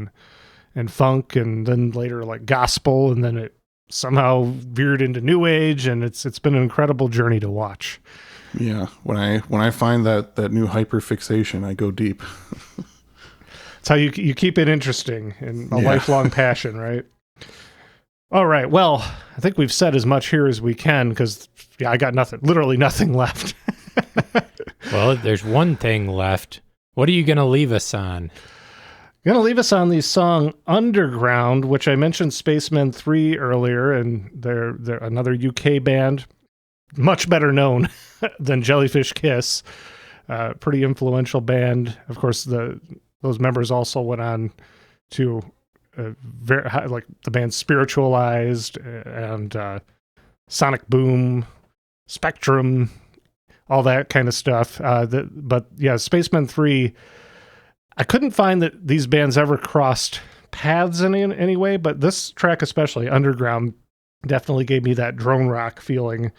and funk, and then later like gospel, and then it somehow veered into new age, and it's been an incredible journey to watch. Yeah, when I find that new hyperfixation, I go deep. It's how you keep it interesting and a lifelong passion, right? All right. Well, I think we've said as much here as we can because, I got literally nothing left. Well, there's one thing left. What are you going to leave us on? I'm going to leave us on the song Underground, which I mentioned Spacemen 3 earlier, and they're another UK band, much better known than Jellyfish Kiss. Pretty influential band. Of course, those members also went on to very high, like the band Spiritualized and Sonic Boom, Spectrum, all that kind of stuff. But yeah, Spacemen 3, I couldn't find that these bands ever crossed paths in any way, but this track especially, Underground, definitely gave me that drone rock feeling.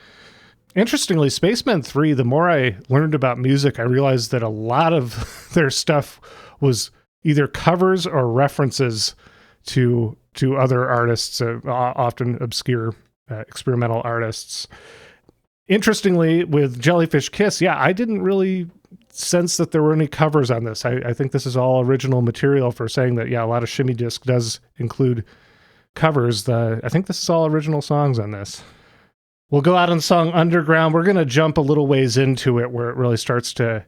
Interestingly, Spacemen 3, the more I learned about music, I realized that a lot of their stuff was either covers or references to other artists, often obscure experimental artists. Interestingly, with Jellyfish Kiss, yeah, I didn't really sense that there were any covers on this. I think this is all original material for saying that, yeah, a lot of Shimmy-Disc does include covers. I think this is all original songs on this. We'll go out on the song Underground. We're going to jump a little ways into it where it really starts to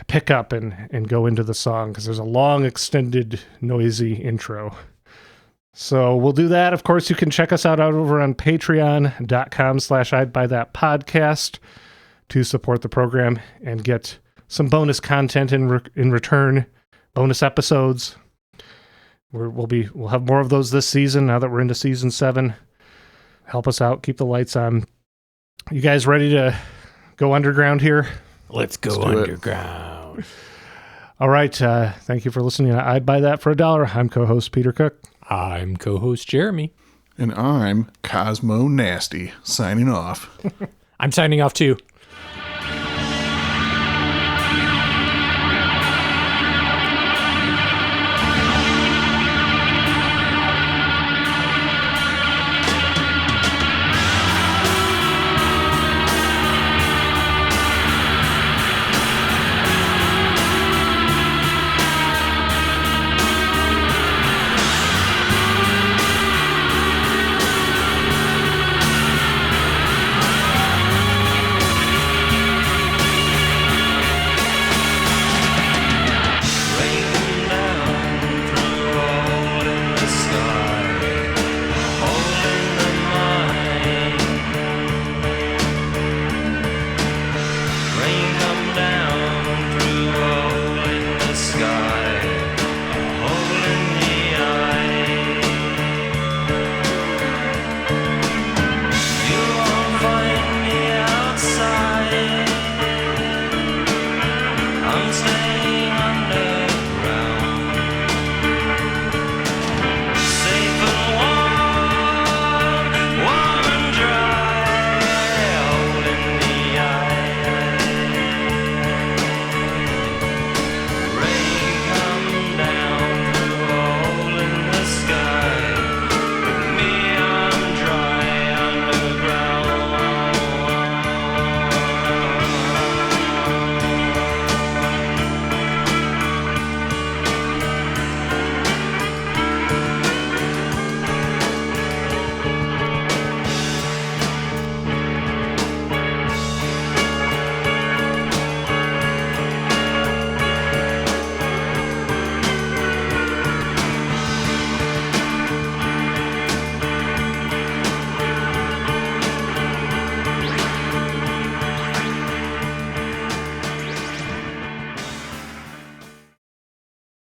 pick up and go into the song because there's a long, extended, noisy intro. So we'll do that. Of course, you can check us out over on patreon.com/I'd-Buy-That-Podcast to support the program and get some bonus content in return, bonus episodes. We'll have more of those this season now that we're into season 7. Help us out. Keep the lights on. You guys ready to go underground here? Let's go underground. All right. Thank you for listening to I'd Buy That for $1. I'm co-host Peter Cook. I'm co-host Jeremy. And I'm Cosmo Nasty, signing off. I'm signing off too. I'm